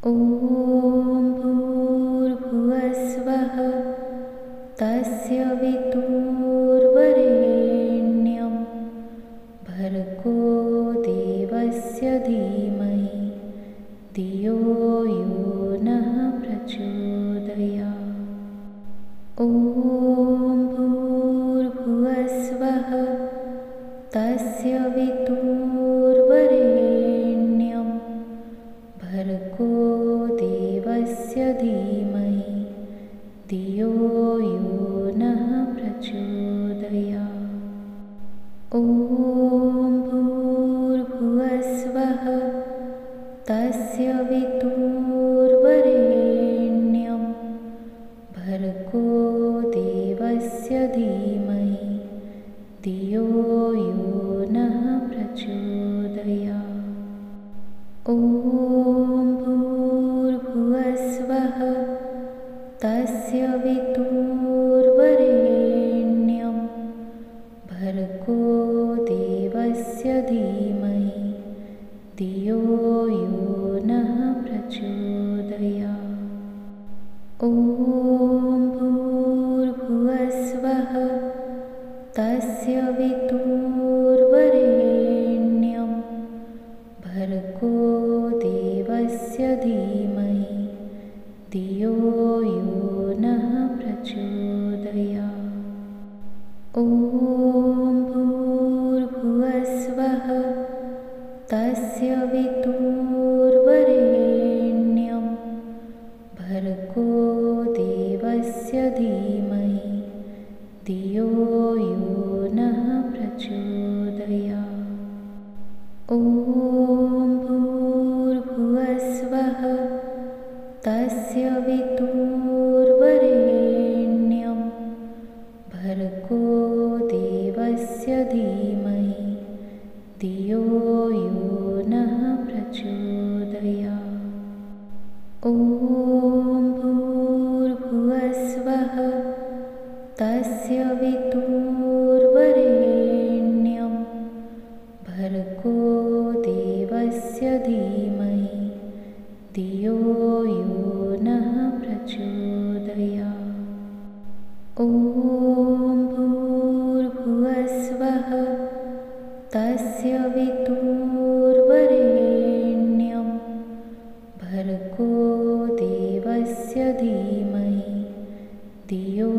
ॐ भूर्भुवस्वः तस्य वितुर्वरेण्यं भर्गो देवस्य धीमहि धियो यो नः प्रचोदयात्। ॐ भूर्भुवस्वः तस्य वितुर्वरेण्यं भर्गो देवस्य धीमहि धियो यो नः प्रचोदयात्। ॐ भूर्भुवस्वः तस्य वितुर्वरेण्यं भर्गो देवस्य धीमहि धियो यो नः प्रचोदयात्। ॐ भूर्भुवस्वः तस्य वितुर्वरेण्यं भर्गो देवस्य धीमहि धियो यो नः प्रचोदयात्। ॐ भूर्भुवस्वः तस्य वितुर्वरेण्यं भर्गो देवस्य धीमहि धियो यो नः प्रचोदयात्। ॐ भूर्भुवस्वः तस्य वितुर्वरेण्यं भर्गो देवस्य धीमहि धियो यो नः प्रचोदयात्। ॐ भूर्भुवस्वः तस्य वितुर्वरेण्यं भर्गो देवस्य धीमहि धियो यो नः प्रचोदयात्। ॐ भूर्भुवस्वः तस्य वितुर्वरेण्यं भर्गो देवस्य धीमहि धियो यो नः प्रचोदयात्। ॐ भूर्भुवस्वः तस्य वितुर्वरेण्यं भर्गो देवस्य धीमहि धियो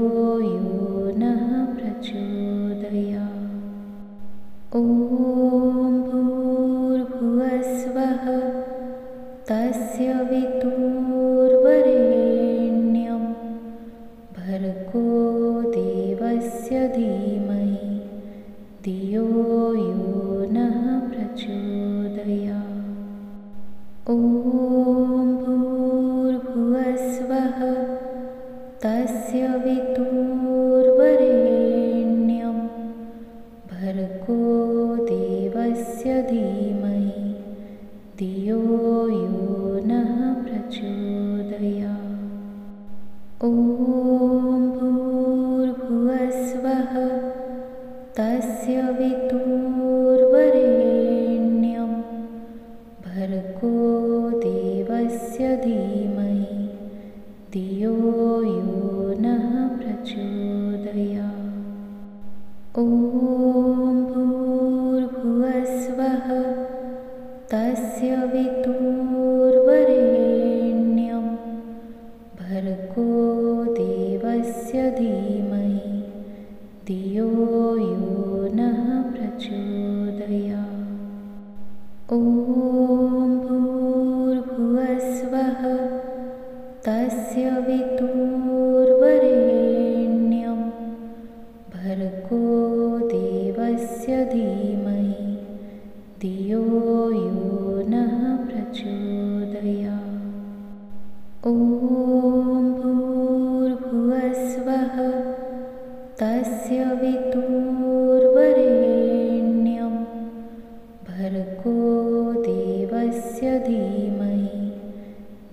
यो नः प्रचोदयात्। ॐ भूर्भुवस्वः तस्य वितुर्वरेण्यं भर्गो देवस्य धीमहि धियो यो नः प्रचोदयात्। ॐ भूर्भुवस्वः तस्य वितुर्वरेण्यं भर्गो देवस्य धीमहि धियो यो नः प्रचोदयात्। ॐ भूर्भुवस्वः तस्य वितुर्वरेण्यं भर्गो देवस्य धीमहि धियो यो नः प्रचोदयात्। ॐ भूर्भुवस्वः तस्य वितुर्वरेण्यं भर्गो देवस्य धीमहि धियो यो नः प्रचोदयात्। ॐ भूर्भुवस्वः तस्य वितुर्वरेण्यं भर्गो देवस्य धीमहि धियो यो नः प्रचोदयात्। ॐ भूर्भुवस्वः तस्य वितुर्वरेण्यं भर्गो देवस्य धीमहि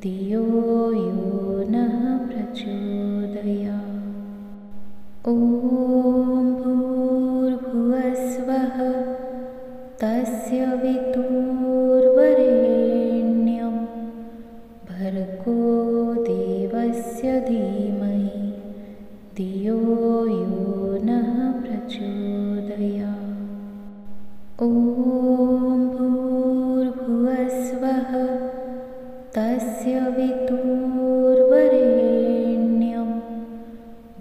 धियो यो नः प्रचोदयात्। ॐ भूर्भुवस्वः तस्य वितुर्वरेण्यं धीमहि धियो यो नः प्रचोदयात्। ॐ भूर्भुवस्वः तस्य वितुर्वरेण्यं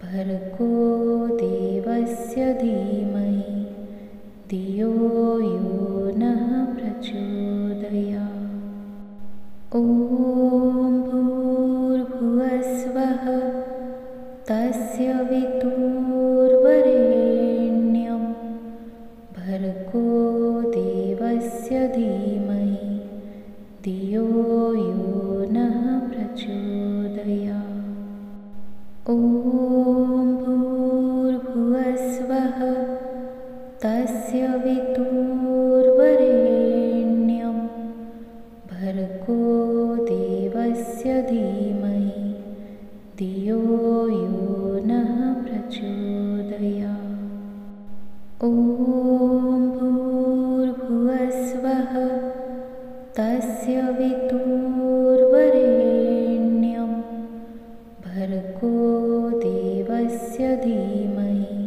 भर्गो देवस्य धीमहि धियो यो नः प्रचोदयात्। ॐ भूर्भुवस्वः तस्य वितुर्वरेण्यं भर्गो देवस्य धीमहि धियो यो नः प्रचोदयात्। ॐ भूर्भुवस्वः तस्य वितुर्वरेण्यं भर्गो देवस्य धीमहि धियो यो नः प्रचोदयात्। ॐ भूर्भुवस्वः तस्य वितुर्वरेण्यं भर्गो देवस्य धीमहि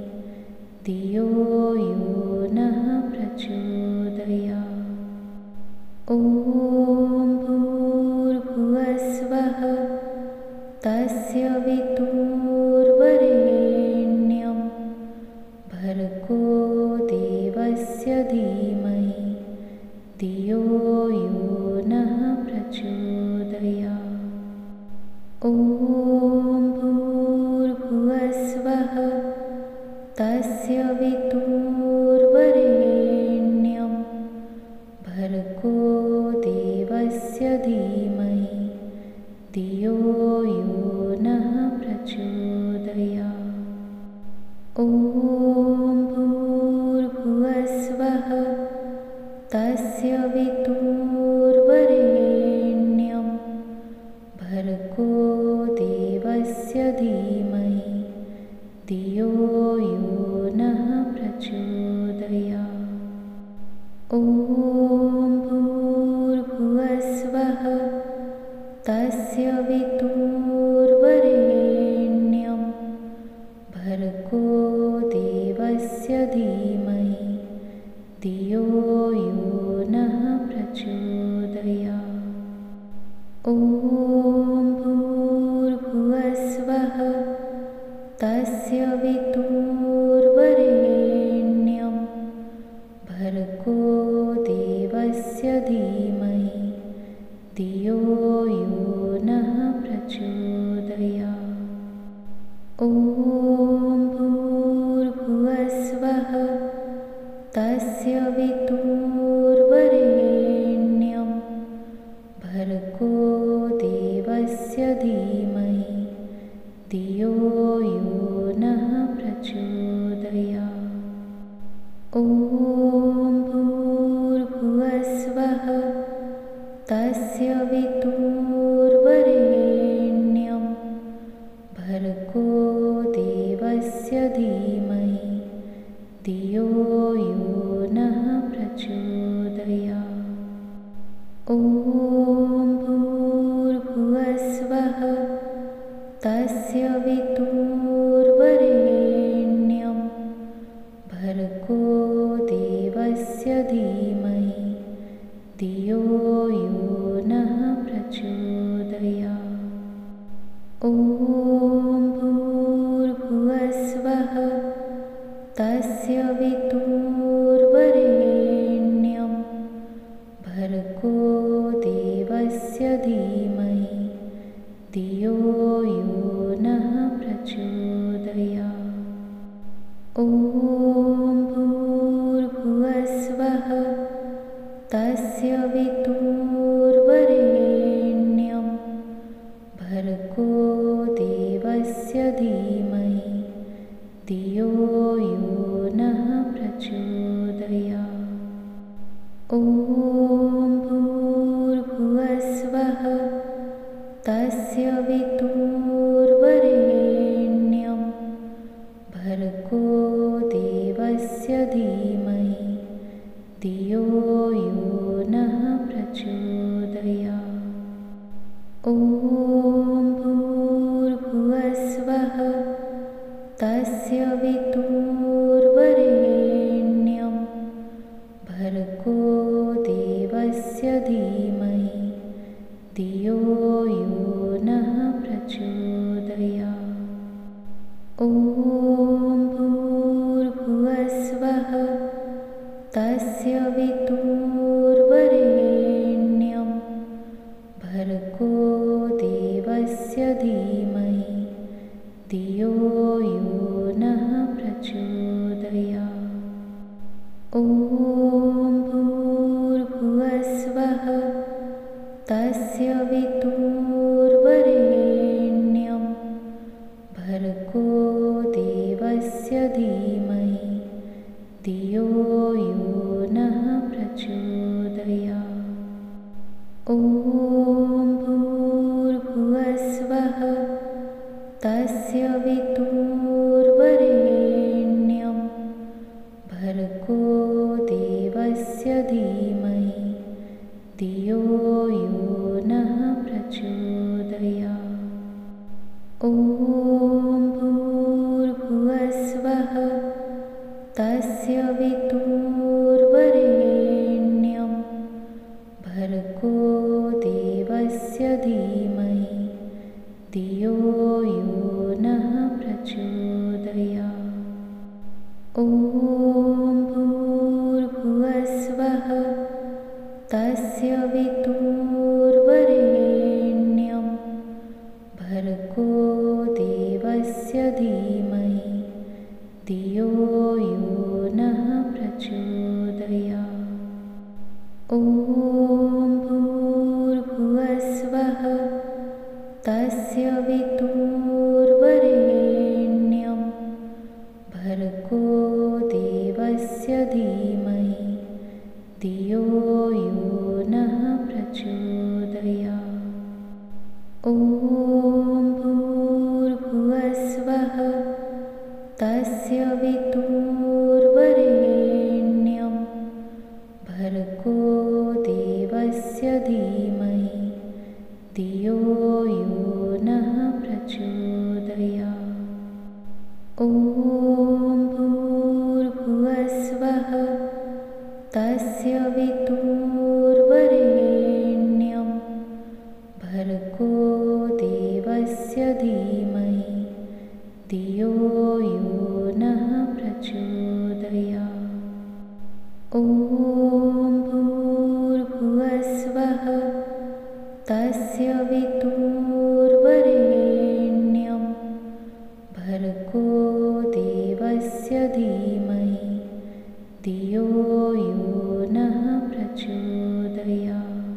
धियो यो नः प्रचोदयात्। ॐ भूर्भुवस्वः तस्य वितुर्वरेण्यं भर्गो देवस्य धीमहि धियो यो नः प्रचोदयात्। ॐ भूर्भुवस्वः तस्य वितुर्वरेण्यं भर्गो देवस्य धीमहि धियो यो नः प्रचोदयात्। ॐ भूर्भुवस्वः तस्य वितुर्वरेण्यं भर्गो देवस्य धीमहि धियो यो नः प्रचोदयात्। ॐ भूर्भुवस्वः तस्य वितुर्वरेण्यं भर्गो देवस्य धीमहि धियो यो नः प्रचोदयात्। ॐ भूर्भुवस्वः तस्य वितुर्वरेण्यं भर्गो देवस्य धीमहि धियो यो नः प्रचोदयात्। ॐ भूर्भुवस्वः तस्य वितुर्वरेण्यं भर्गो देवस्य धीमहि धियो यो नः प्रचोदयात्। ॐ भूर्भुवस्वः तस्य वितुर्वरेण्यं भर्गो देवस्य धीमहि धियो यो नः प्रचोदयात्। ॐ भूर्भुवस्वः तस्य वितुर्वरेण्यं भर्गो देवस्य धीमहि धियो यो नः प्रचोदयात्। ॐ भूर्भुवस्वः तस्य वितुर्वरेण्यं भर्गो देवस्य धीमहि धियो यो नः प्रचोदयात्। ॐ भूर्भुवस्वः तस्य वितुर्वरेण्यं भर्गो देवस्य धीमहि धियो यो नः प्रचोदयात्। ॐ भूर्भुवस्वः तस्य वितुर्वरेण्यं भर्गो देवस्य धीमहि धियो यो नः प्रचोदयात्। ॐ भूर्भुवस्वः धियो यो नः प्रचोदयात्। ॐ भूर्भुवस्वः तस्य वितुर्वरेण्यं भर्गो देवस्य धीमहि धियो यो नः प्रचोदयात्। ॐ भूर्भुवस्वः तस्य वितुर्वरेण्यं भर्गो देवस्य धीमहि धियो यो नः प्रचोदयात्। ॐ भूर्भुवस्वः तस्य वितुर्वरेण्यं भर्गो देवस्य धीमहि धियो यो नः प्रचोदयात्। ॐ भूर्भुवस्वः तस्य वितुर्वरेण्यं भर्गो देवस्य धीमहि धियो यो नः प्रचोदयात्। ॐ भूर्भुवस्वः तस्य वितुर्वरेण्यं भर्गो देवस्य धीमहि धियो यो नः प्रचोदयात्। ॐ भूर्भुवस्वः तस्य वितुर्वरेण्यं भर्गो देवस्य धीमहि धियो यो नः प्रचोदयात्। ॐ भूर्भुवस्वः तस्य वितुर्वरेण्यं भर्गो देवस्य धीमहि धियो यो नः प्रचोदयात्। ॐ भूर्भुवस्वः तस्य वितुर्वरेण्यं भर्गो देवस्य धीमहि धियो यो नः प्रचोदयात्। ॐ भूर्भुवस्वः तस्य वितुर्वरेण्यं भर्गो देवस्य धीमहि धियो यो नः प्रचोदयात्।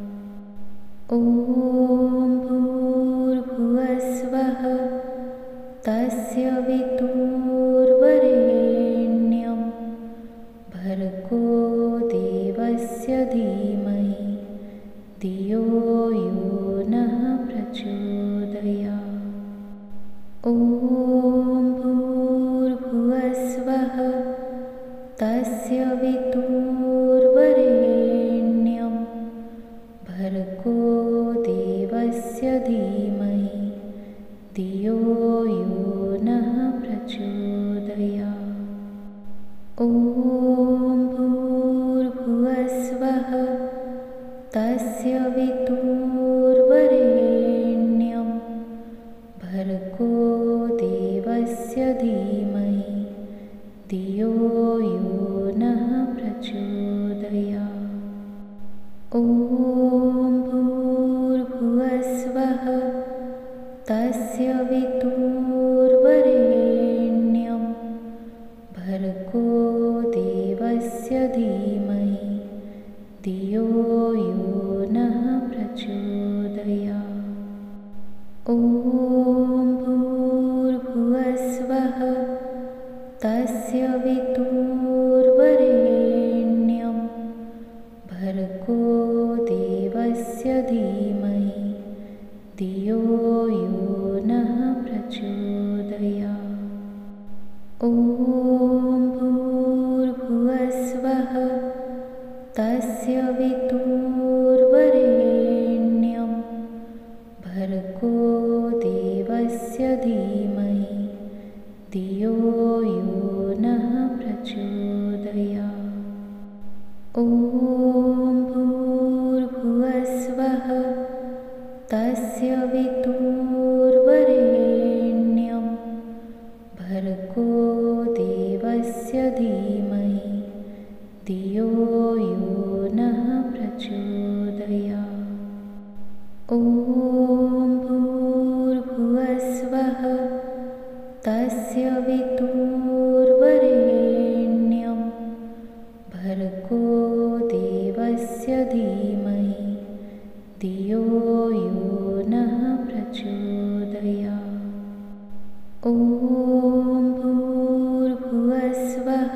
ॐ भूर्भुवस्वः तस्य वितुर्वरेण्यं भर्गो देवस्य धीमहि धियो यो नः प्रचोदयात्। ॐ भूर्भुवस्वः तस्य वितुर्वरेण्यं भर्गो देवस्य धीमहि धियो यो नः प्रचोदयात्। ॐ भूर्भुवस्वः तस्य वितुर्वरेण्यं भर्गो देवस्य धीमहि धियो यो नः प्रचोदयात्। ॐ भूर्भुवस्वः तस्य वितुर्वरेण्यं भर्गो देवस्य धीमहि धियो यो नः प्रचोदयात्। ॐ भूर्भुवस्वः तस्य वितुर्वरेण्यं भर्गो देवस्य धीमहि धियो यो नः प्रचोदयात्। ॐ भूर्भुवस्वः तस्य वितुर्वरेण्यं भर्गो देवस्य धीमहि धियो यो नः प्रचोदयात्। ॐ भूर्भुवस्वः तस्य वितुर्वरेण्यं भर्गो देवस्य धीमहि धियो यो नः प्रचोदयात्। ॐ भूर्भुवस्वः तस्य वितुर्वरेण्यं भर्गो देवस्य धीमहि धियो यो नः प्रचोदयात्। ॐ भूर्भुवस्वः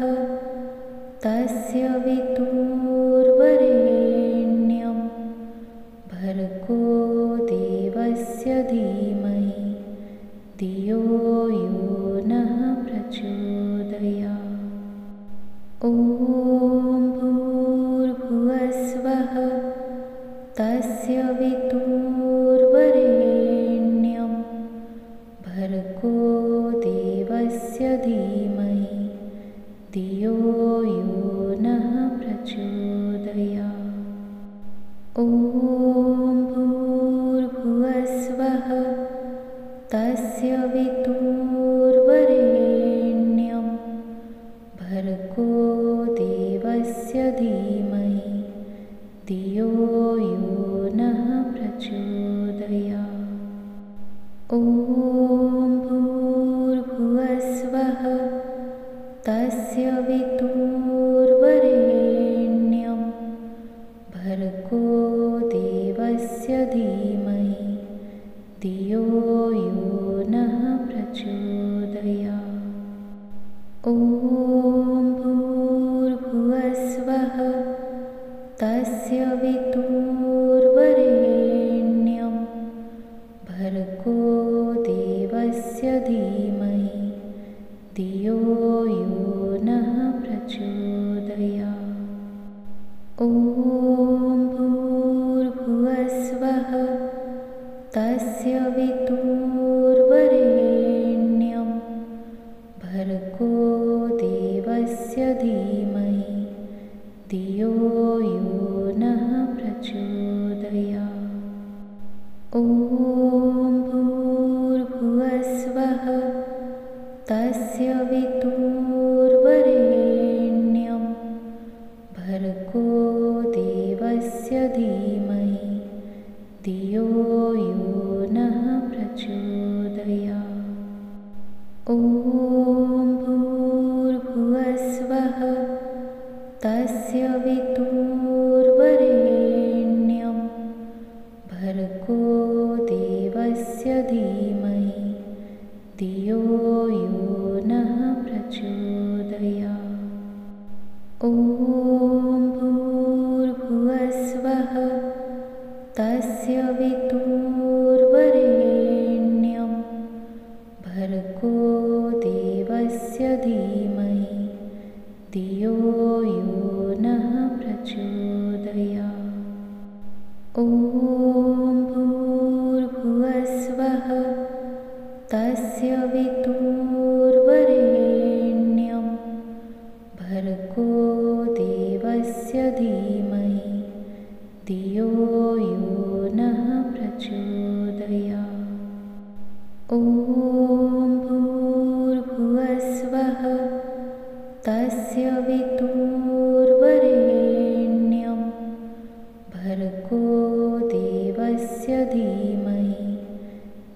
तस्य वितुर्वरेण्यं भर्गो देवस्य धीमहि धियो यो नः प्रचोदयात्। ॐ भूर्भुवस्वः तस्य वितुर्वरेण्यं भर्गो देवस्य धीमहि धियो यो नः प्रचोदयात्। ॐ भूर्भुवस्वः तस्य वितुर्वरेण्यं भर्गो देवस्य धीमहि धियो यो नः प्रचोदयात्। ॐ भूर्भुवस्वः तस्य वितुर्वरेण्यं भर्गो देवस्य धीमहि धियो यो नः प्रचोदयात्। ॐ भूर्भुवस्वः तस्य वितुर्वरेण्यं भर्गो देवस्य धीमहि धियो यो नः प्रचोदयात्। ॐ भूर्भुवस्वः तस्य वितुर्वरेण्यं भर्गो देवस्य धीमहि धियो यो नः प्रचोदयात्। ॐ भूर्भुवस्वः तस्य वितुर्वरेण्यं भर्गो देवस्य धीमहि धियो यो नः प्रचोदयात्। ॐ भूर्भुवस्वः तस्य वितुर्वरेण्यं भर्गो देवस्य धीमहि धियो यो नः प्रचोदयात्। ॐ भूर्भुवस्वः तस्य वितुर्वरेण्यं भर्गो देवस्य धीमहि धियो यो नः प्रचोदयात्। ॐ भूर्भुवस्वः तस्य वितुर्वरेण्यं भर्गो देवस्य धीमहि धियो यो नः प्रचोदयात्। ॐ भूर्भुवस्वः तस्य वितुर्वरेण्यं भर्गो देवस्य धीमहि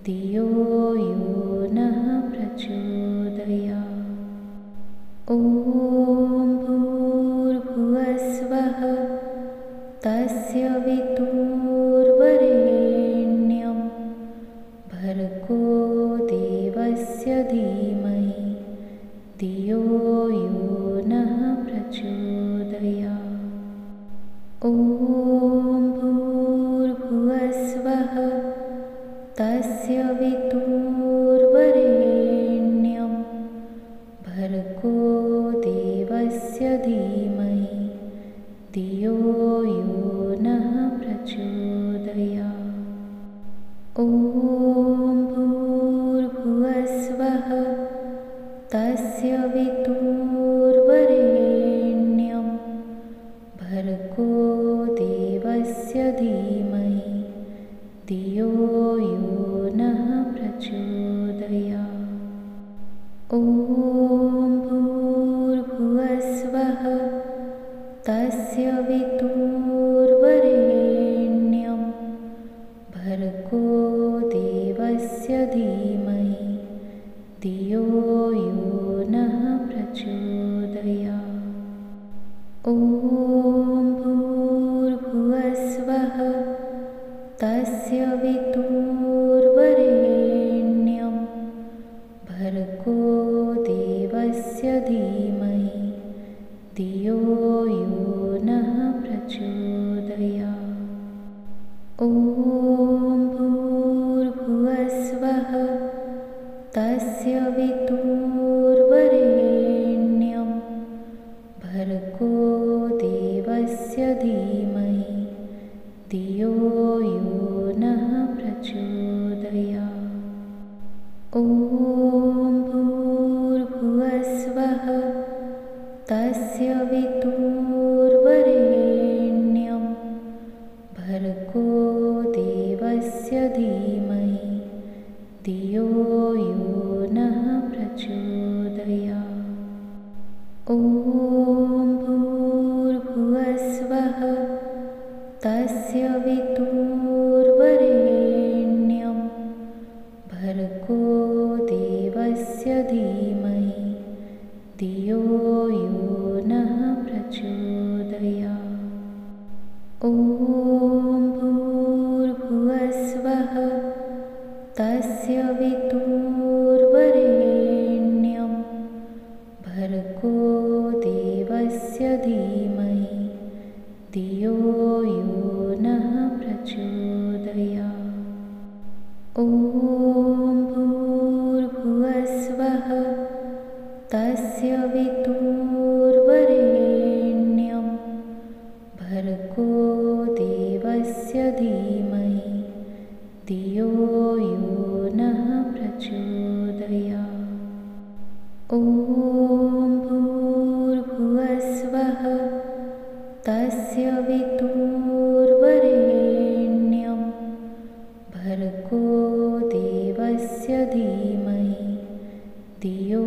धियो यो नः प्रचोदयात्। ॐ भूर्भुवस्वः तस्य वितुर्वरेण्यं भर्गो देवस्य धीमहि धियो यो नः प्रचोदयात्। ॐ भूर्भुवस्वः तस्य वितुर्वरेण्यं भर्गो देवस्य धीमहि धियो यो नः प्रचोदयात्। ॐ भूर्भुवस्वः तस्य वितुर्वरेण्यं भर्गो देवस्य धीमहि धियो यो नः प्रचोदयात्। ॐ भूर्भुवस्वः तस्य वितुर्वरेण्यं भर्गो देवस्य धीमहि धियो यो नः प्रचोदयात्। ॐ भूर्भुवस्वः तस्य वितुर्वरेण्यं भर्गो देवस्य धीमहि धियो यो नः प्रचोदयात्। ॐ भूर्भुवस्वः तस्य वितुर्वरेण्यं भर्गो देवस्य धीमहि धियो यो नः प्रचोदयात्। ॐ भूर्भुवस्वः तस्य वितुर्वरेण्यं भर्गो देवस्य धीमहि धियो यो नः प्रचोदयात्। ॐ भूर्भुवस्वः तस्य वितुर्वरेण्यं भर्गो देवस्य धीमहि धियो यो नः प्रचोदयात्। ॐ भूर्भुवस्वः तस्य वितुर्वरेण्यं भर्गो देवस्य धीमहि धियो यो नः प्रचोदयात्। ॐ भूर्भुवस्वः तस्य वितुर्वरेण्यं भर्गो देवस्य धीमहि धियो यो नः प्रचोदयात्। ॐ भूर्भुवस्वः तस्य वितुर्वरेण्यं भर्गो देवस्य धीमहि धियो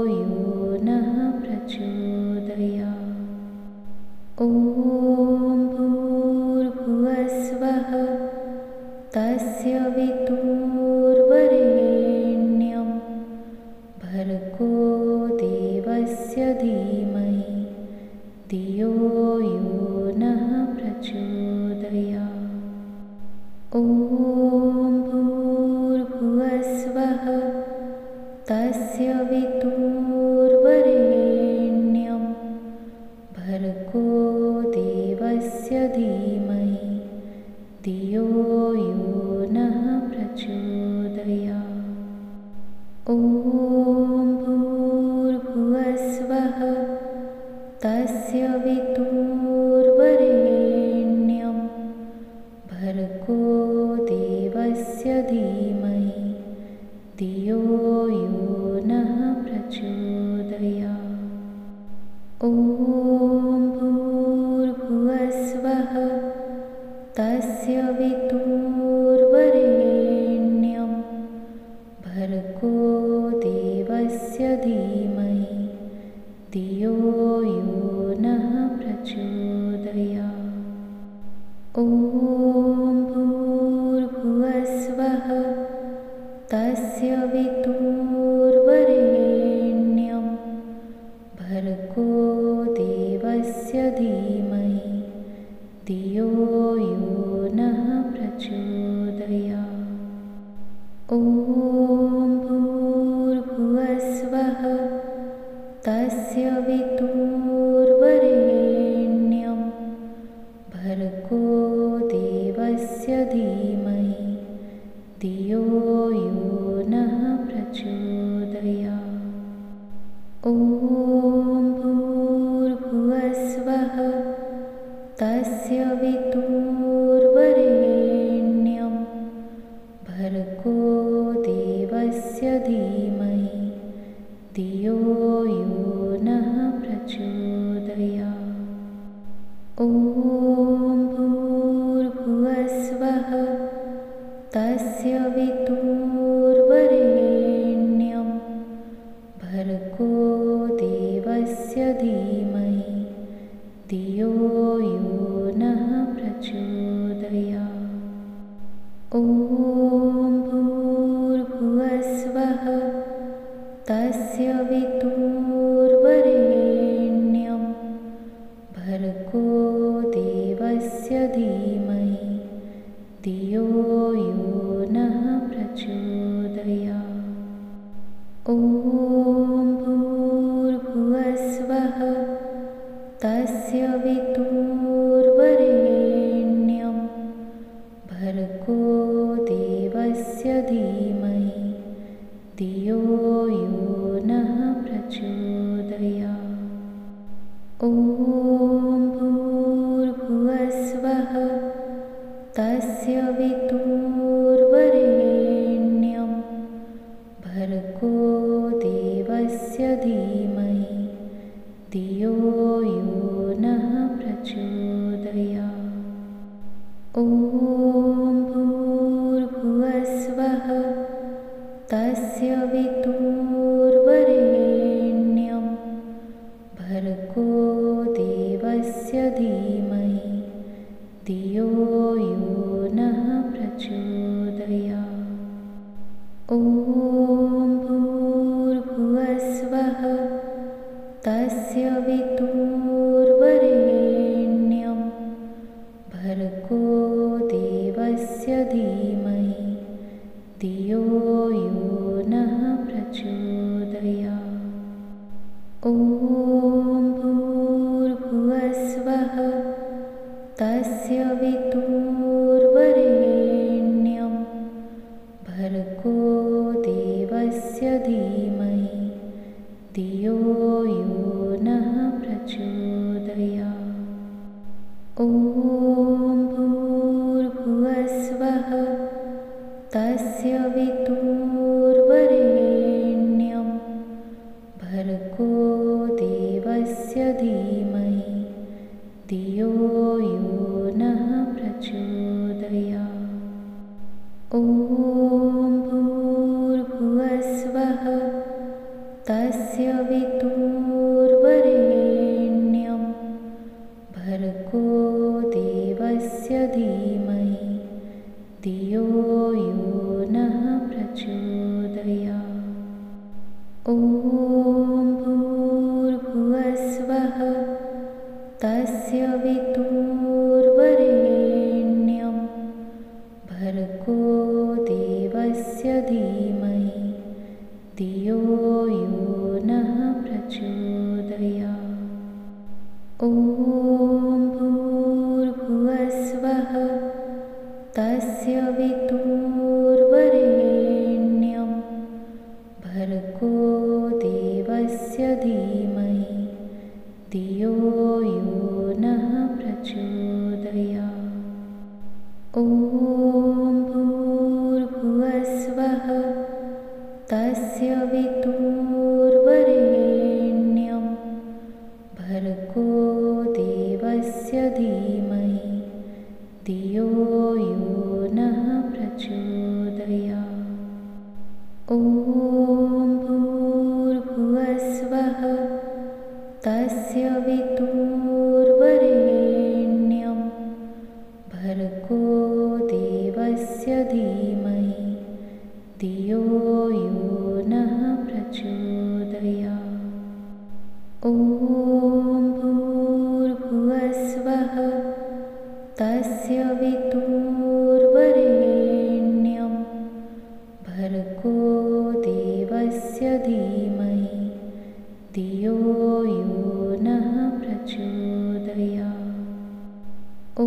यो नः प्रचोदयात्। ॐ भूर्भुवस्वः तस्य वितुर्वरेण्यं भर्गो देवस्य धीमहि धियो यो नः प्रचोदयात्। ॐ भूर्भुवस्वः तस्य वितुर्वरेण्यं भर्गो देवस्य धीमहि धियो यो नः प्रचोदयात्। ॐ भूर्भुवस्वः तस्य वितुर्वरेण्यं भर्गो देवस्य धीमहि धियो यो नः प्रचोदयात्। ॐ भूर्भुवस्वः तस्य वितुर्वरेण्यं भर्गो देवस्य धीमहि धियो यो नः प्रचोदयात्। ॐ भूर्भुवस्वः तस्य वितुर्वरेण्यं भर्गो देवस्य धीमहि धियो यो नः प्रचोदयात्। ॐ भूर्भुवस्वः तस्य वितुर्वरेण्यं भर्गो देवस्य धीमहि धियो यो नः प्रचोदयात्। ॐ भूर्भुवस्वः तस्य वितुर्वरेण्यं भर्गो देवस्य धीमहि धियो यो नः प्रचोदयात्। ॐ भूर्भुवस्वः तस्य वितुर्वरेण्यं भर्गो देवस्य धीमहि धियो यो नः प्रचोदयात्। ॐ भूर्भुवस्वः तस्य वितुर्वरेण्यं भर्गो देवस्य धीमहि धियो यो नः प्रचोदयात्। ॐ भूर्भुवस्वः तस्य वितुर्वरेण्यं भर्गो देवस्य धीमहि धियो यो नः प्रचोदयात्। ॐ भूर्भुवस्वः तस्य वितुर्वरेण्यं भर्गो देवस्य धीमहि धियो यो नः प्रचोदयात्। ॐ भूर्भुवस्वः तस्य वितुर्वरेण्यं भर्गो देवस्य धीमहि धियो यो नः प्रचोदयात्। ॐ भूर्भुवस्वः तस्य वितुर्वरेण्यं भर्गो देवस्य धीमहि धियो यो नः प्रचोदयात्। ॐ भूर्भुवस्वः तस्य वितुर्वरेण्यं भर्गो देवस्य धीमहि धियो यो नः प्रचोदयात्। ॐ भूर्भुवस्वः तस्य वितुर्वरेण्यं भर्गो देवस्य धीमहि धियो यो नः प्रचोदयात्। ॐ भूर्भुवस्वः तस्य वितुर्वरेण्यं भर्गो देवस्य धीमहि धियो यो नः प्रचोदयात्। ॐ भूर्भुवस्वः तस्य वितुर्वरेण्यं भर्गो देवस्य धीमहि धियो यो नः प्रचोदयात्। ॐ भूर्भुवस्वः तस्य वितुर्वरेण्यं भर्गो देवस्य धीमहि धियो यो नः प्रचोदयात्। ॐ भूर्भुवस्वः तस्य वितुर्वरेण्यं भर्गो देवस्य धीमहि धियो यो नः प्रचोदयात्। ॐ भूर्भुवस्वः तस्य वितुर्वरेण्यं भर्गो देवस्य धीमहि धियो यो नः प्रचोदयात्। ॐ भूर्भुवस्वः तस्य वितुर्वरेण्यं भर्गो देवस्य धीमहि धियो यो नः प्रचोदयात्। ॐ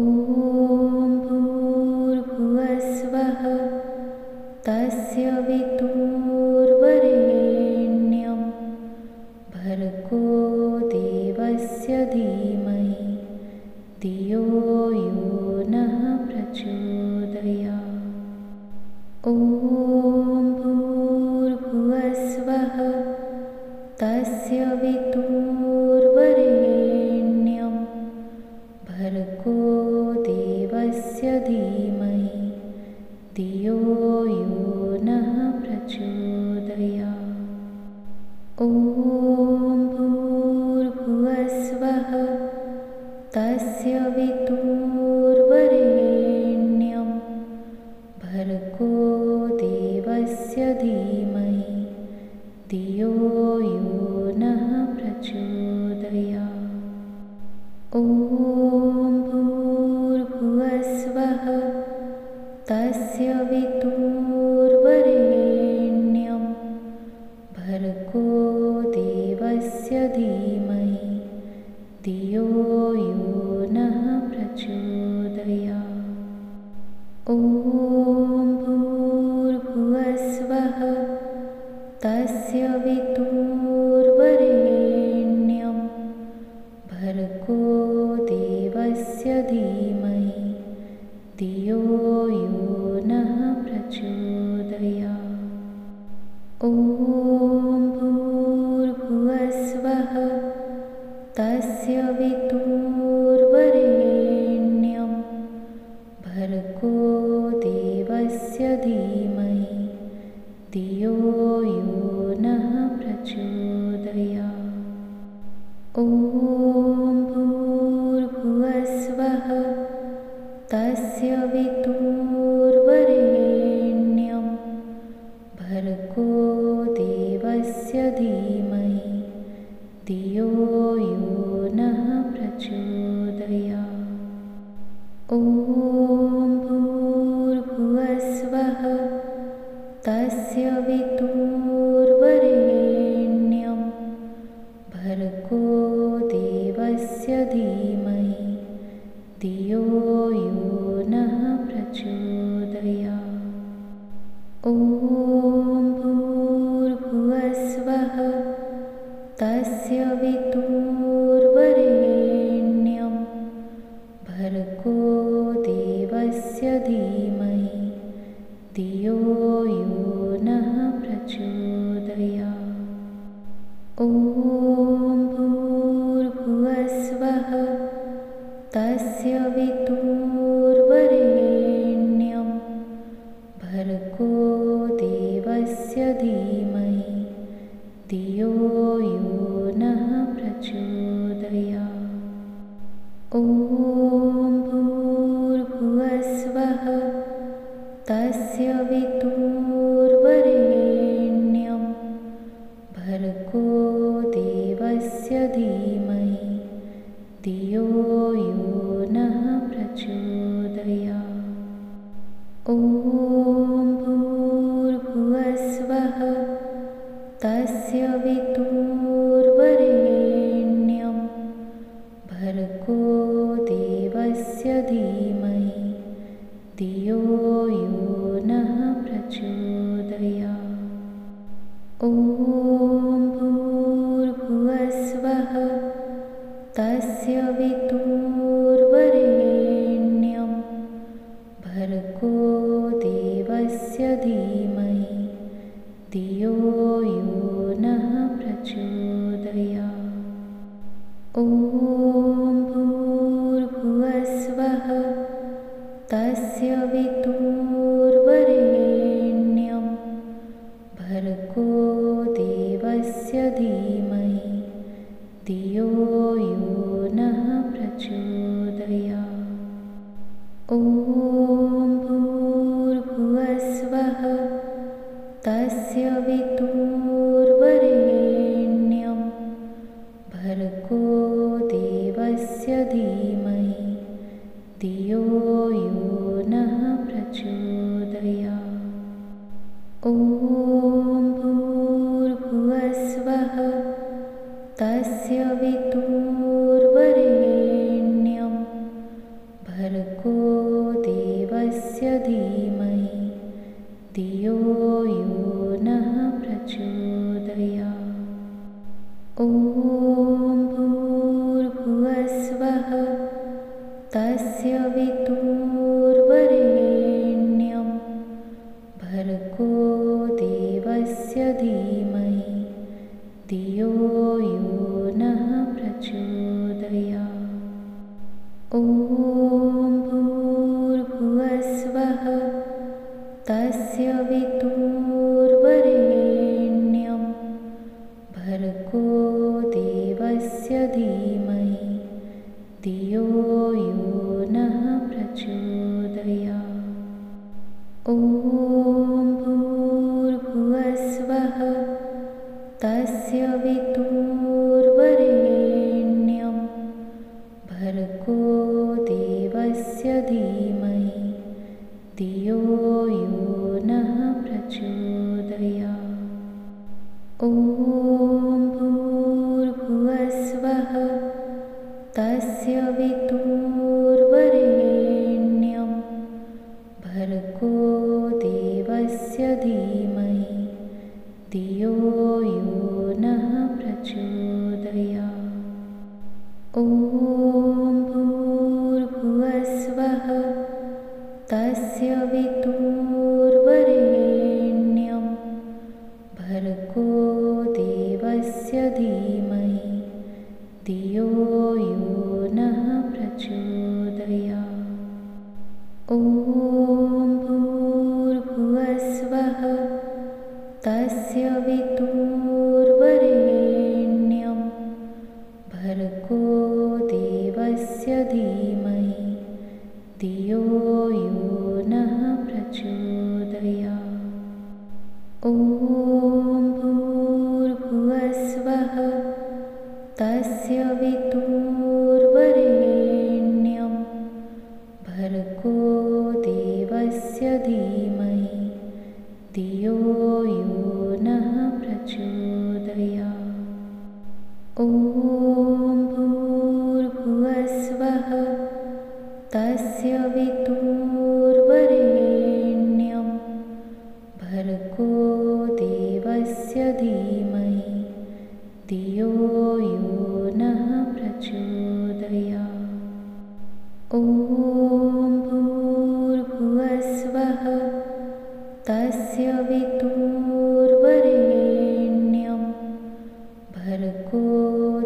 भूर्भुवस्वः तस्य वितुर्वरेण्यं भर्गो देवस्य धीमहि धियो यो नः प्रचोदयात्। ॐ भूर्भुवस्वः तस्य वितुर्वरेण्यं भर्गो देवस्य धीमहि धियो यो नः प्रचोदयात्। ॐ भूर्भुवस्वः तस्य वितुर्वरेण्यं भर्गो देवस्य धीमहि धियो यो नः प्रचोदयात्। ॐ भूर्भुवस्वः तस्य वितुर्वरेण्यं भर्गो देवस्य धीमहि धियो यो नः प्रचोदयात्। ॐ भूर्भुवस्वः तस्य वितुर्वरेण्यं भर्गो देवस्य धीमहि धियो यो नः प्रचोदयात्। ॐ भूर्भुवस्वः तस्य वितुर्वरेण्यं भर्गो देवस्य धीमहि धियो यो नः प्रचोदयात्। ॐ भूर्भुवस्वः तस्य वितुर्वरेण्यं भर्गो देवस्य धीमहि धियो यो नः प्रचोदयात्। ॐ भूर्भुवस्वः तस्य वितुर्वरेण्यं भर्गो देवस्य धीमहि धियो यो नः प्रचोदयात्। ॐ भूर्भुवस्वः तस्य वितुर्वरेण्यं भर्गो देवस्य धीमहि धियो यो नः प्रचोदयात्। ॐ भूर्भुवस्वः तस्य वितुर्वरेण्यं भर्गो देवस्य धीमहि धियो यो नः प्रचोदयात्। ॐ भूर्भुवस्वः तस्य वितुर्वरेण्यं भर्गो देवस्य धीमहि धियो यो नः प्रचोदयात्। ॐ भूर्भुवस्वः तस्य वितुर्वरेण्यं भर्गो देवस्य धीमहि धियो यो नः प्रचोदयात्। ॐ भूर्भुवस्वः तस्य वितुर्वरेण्यं भर्गो देवस्य धीमहि धियो यो नः प्रचोदयात्। ॐ भूर्भुवस्वः तस्य वितुर्वरेण्यं भर्गो देवस्य धीमहि धियो यो नः प्रचोदयात्। ॐ भूर्भुवस्वः तस्य वितुर्वरेण्यं भर्गो देवस्य धीमहि धियो यो नः प्रचोदयात्। ॐ भूर्भुवस्वः तस्य वितुर्वरेण्यं भर्गो देवस्य धीमहि धियो यो नः प्रचोदयात्। ॐ भूर्भुवस्वः तस्य वितुर्वरेण्यं भर्गो देवस्य धीमहि धियो यो नः प्रचोदयात्। ॐ भूर्भुवस्वः तस्य तस्य वितुर्वरेण्यं भर्गो देवस्य धीमहि धियो यो नः प्रचोदयात्। ॐ भूर्भुवस्वः तस्य वितुर्वरेण्यं भर्गो देवस्य धीमहि धियो यो नः प्रचोदयात्। ॐ भूर्भुवस्वः तस्य वितुर्वरेण्यं भर्गो देवस्य धीमहि धियो यो नः प्रचोदयात्। ॐ भूर्भुवस्वः तस्य वितुर्वरेण्यं भर्गो देवस्य धीमहि धियो यो नः प्रचोदयात्। ॐ भूर्भुवस्वः तस्य वितुर्वरेण्यं भर्गो देवस्य धीमहि धियो यो नः प्रचोदयात्। ॐ भूर्भुवस्वः तस्य वितुर्वरेण्यं भर्गो देवस्य धीमहि धियो यो नः प्रचोदयात्। ॐ भूर्भुवस्वः तस्य वितुर्वरेण्यं भर्गो देवस्य धीमहि धियो यो नः प्रचोदयात्। ॐ भूर्भुवस्वः तस्य वितुर्वरेण्यं भर्गो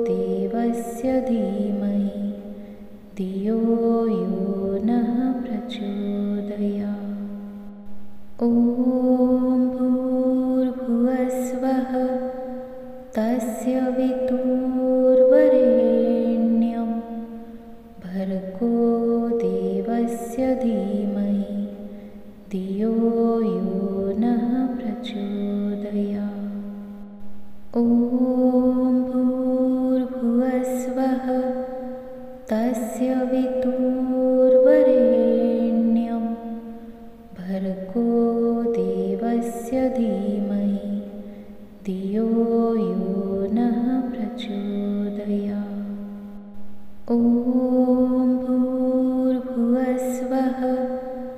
देवस्य धीमहि धियो यो नः प्रचोदयात्। ॐ भूर्भुवस्वः तस्य वितुर्वरेण्यं भर्गो देवस्य धीमहि धियो यो नः प्रचोदयात्। ॐ भूर्भुवस्वः तस्य वितुर्वरेण्यं भर्गो देवस्य धीमहि धियो यो नः प्रचोदयात्। ॐ भूर्भुवस्वः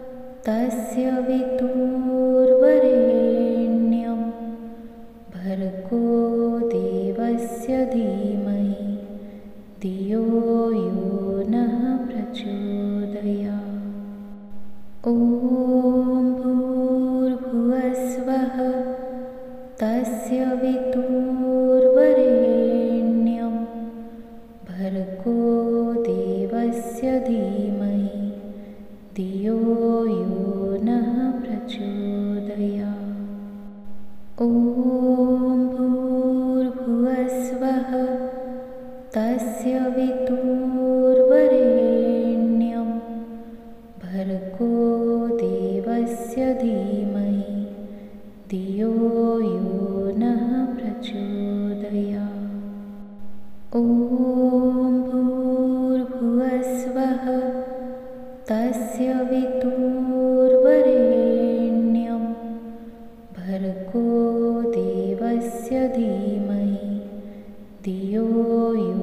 तस्य वितुर्वरेण्यं भर्गो देवस्य धीमहि धियो यो नः प्रचोदयात्। ॐ भूर्भुवस्वः तस्य वितुर्वरेण्यं भर्गो देवस्य धीमहि धियो यो नः प्रचोदयात्। ॐ भूर्भुवस्वः तस्य वितुर्वरेण्यं भर्गो देवस्य धीमहि धियो यो नः प्रचोदयात्। ॐ भूर्भुवस्वः तस्य वितुर्वरेण्यं भर्गो देवस्य धीमहि धियो यो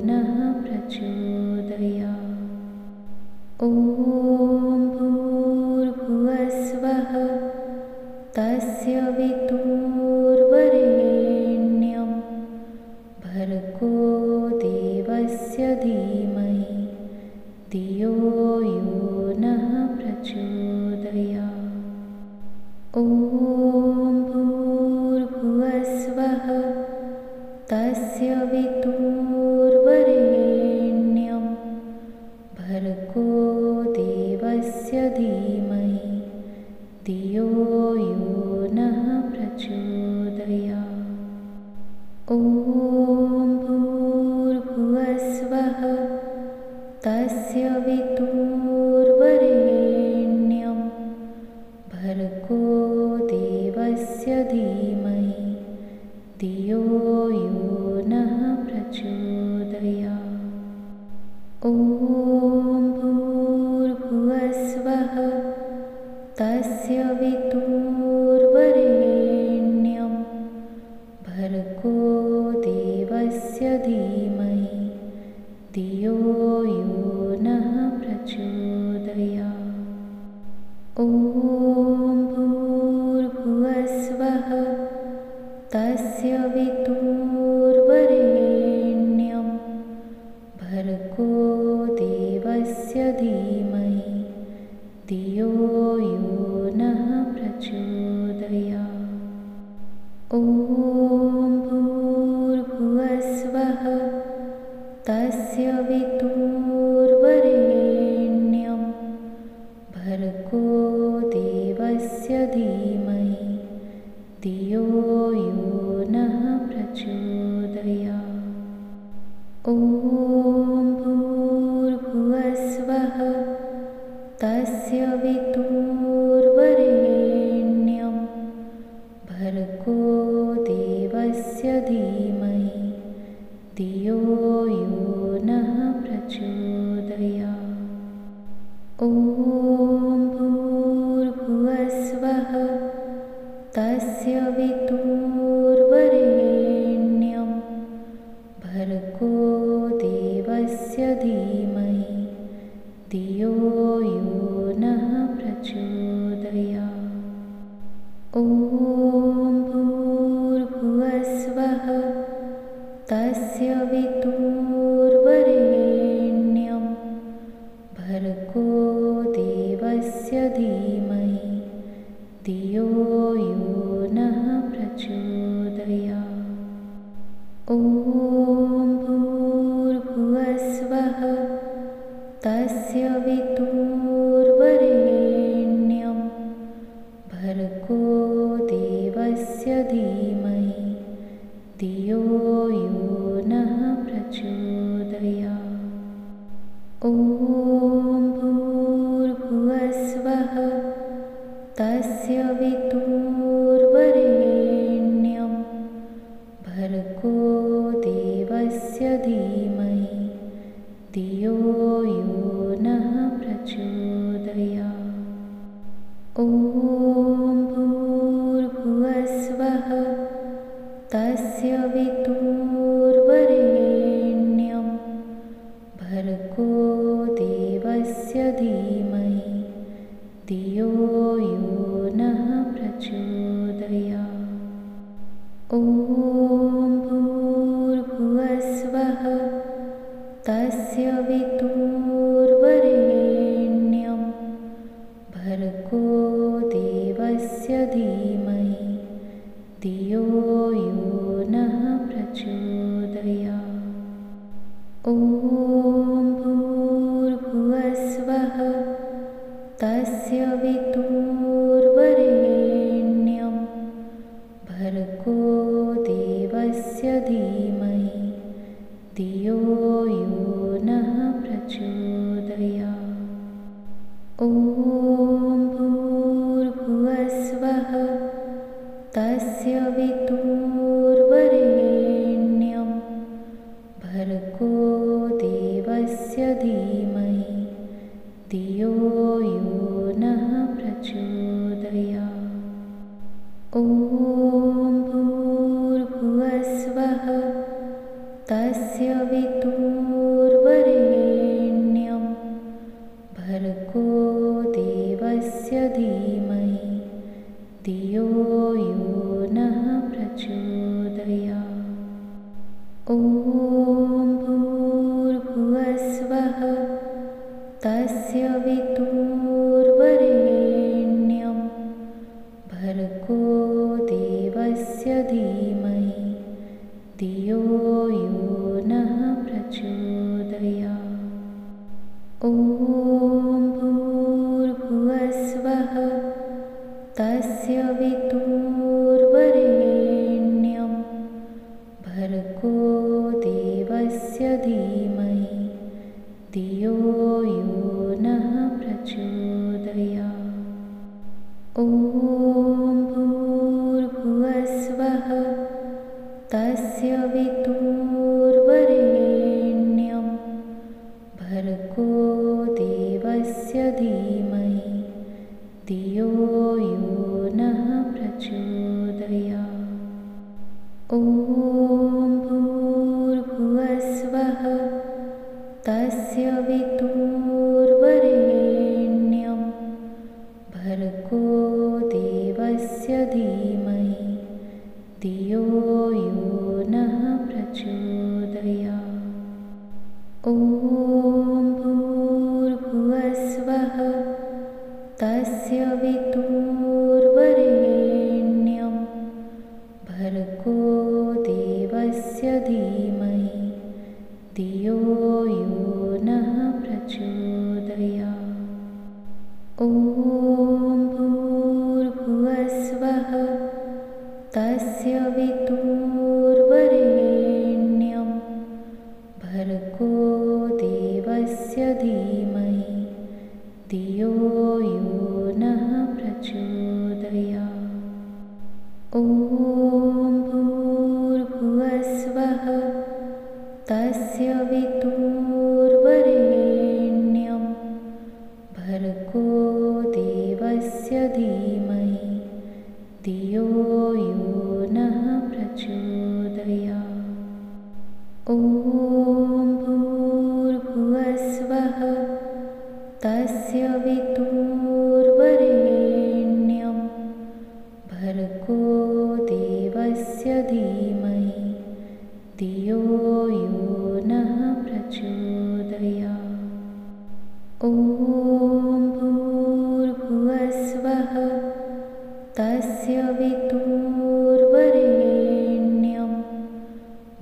नः प्रचोदयात्। ॐ भूर्भुवस्वः तस्य वितुर्वरेण्यं भर्गो देवस्य धीमहि धियो यो नः प्रचोदयात्। ॐ भूर्भुवस्वः तस्य वितुर्वरेण्यं भर्गो देवस्य धीमहि धियो यो नः प्रचोदयात्। ॐ भूर्भुवस्वः तस्य वितुर्वरेण्यं भर्गो देवस्य धीमहि धियो यो नः प्रचोदयात्। ॐ भूर्भुवस्वः तस्य वितुर्वरेण्यं भर्गो देवस्य धीमहि धियो यो नः प्रचोदयात्। ॐ भूर्भुवस्वः तस्य वितुर्वरेण्यं भर्गो देवस्य धीमहि धियो यो नः प्रचोदयात्। ॐ भूर्भुवस्वः तस्य वितुर्वरेण्यं भर्गो देवस्य धीमहि धियो यो नः प्रचोदयात्। ॐ भूर्भुवस्वः तस्य वितुर्वरेण्यं भर्गो देवस्य धीमहि धियो यो नः प्रचोदयात्। ॐ भूर्भुवस्वः तस्य वितुर्वरेण्यं भर्गो देवस्य धीमहि धियो यो नः प्रचोदयात्। ॐ भूर्भुवस्वः तस्य वितुर्वरेण्यं भर्गो देवस्य धीमहि धियो यो नः प्रचोदयात्। ॐ भूर्भुवस्वः तस्य वितुर्वरेण्यं भर्गो देवस्य धीमहि धियो यो नः प्रचोदयात्। ॐ भूर्भुवस्वः तस्य वितुर्वरेण्यं भर्गो देवस्य धीमहि धियो यो नः प्रचोदयात्। ॐ भूर्भुवस्वः तस्य वितुर्वरेण्यं भर्गो देवस्य धीमहि धियो यो नः प्रचोदयात्। ॐ भूर्भुवस्वः तस्य वितुर्वरेण्यं भर्गो देवस्य धीमहि धियो यो नः प्रचोदयात्। ॐ भूर्भुवस्वः तस्य वितुर्वरेण्यं भर्गो देवस्य धीमहि धियो यो नः प्रचोदयात्। ॐ भूर्भुवस्वः तस्य वितुर्वरेण्यं भर्गो देवस्य धीमहि धियो यो नः प्रचोदयात्। ॐ भूर्भुवस्वः तस्य वितुर्वरेण्यं भर्गो देवस्य धीमहि धियो यो नः प्रचोदयात्। ॐ भूर्भुवस्वः तस्य वितुर्वरेण्यं भर्गो देवस्य धीमहि धियो यो नः प्रचोदयात्। ॐ भूर्भुवस्वः तस्य वितुर्वरेण्यं भर्गो देवस्य धीमहि धियो यो नः प्रचोदयात्। ॐ भूर्भुवस्वः तस्य वितुर्वरेण्यं भर्गो देवस्य धीमहि धियो यो नः प्रचोदयात्। ॐ भूर्भुवस्वः तस्य वितुर्वरेण्यं भर्गो देवस्य धीमहि धियो यो नः प्रचोदयात्। ॐ भूर्भुवस्वः तस्य वितुर्वरेण्यं भर्गो देवस्य धीमहि धियो यो नः प्रचोदयात्। ॐ भूर्भुवस्वः तस्य वितुर्वरेण्यं भर्गो देवस्य धीमहि धियो यो नः प्रचोदयात्। ॐ भूर्भुवस्वः तस्य वितुर्वरेण्यं भर्गो देवस्य धीमहि धियो यो नः प्रचोदयात्। ॐ भूर्भुवस्वः तस्य वितुर्वरेण्यं भर्गो देवस्य धीमहि धियो यो नः प्रचोदयात्। ॐ भूर्भुवस्वः तस्य वितुर्वरेण्यं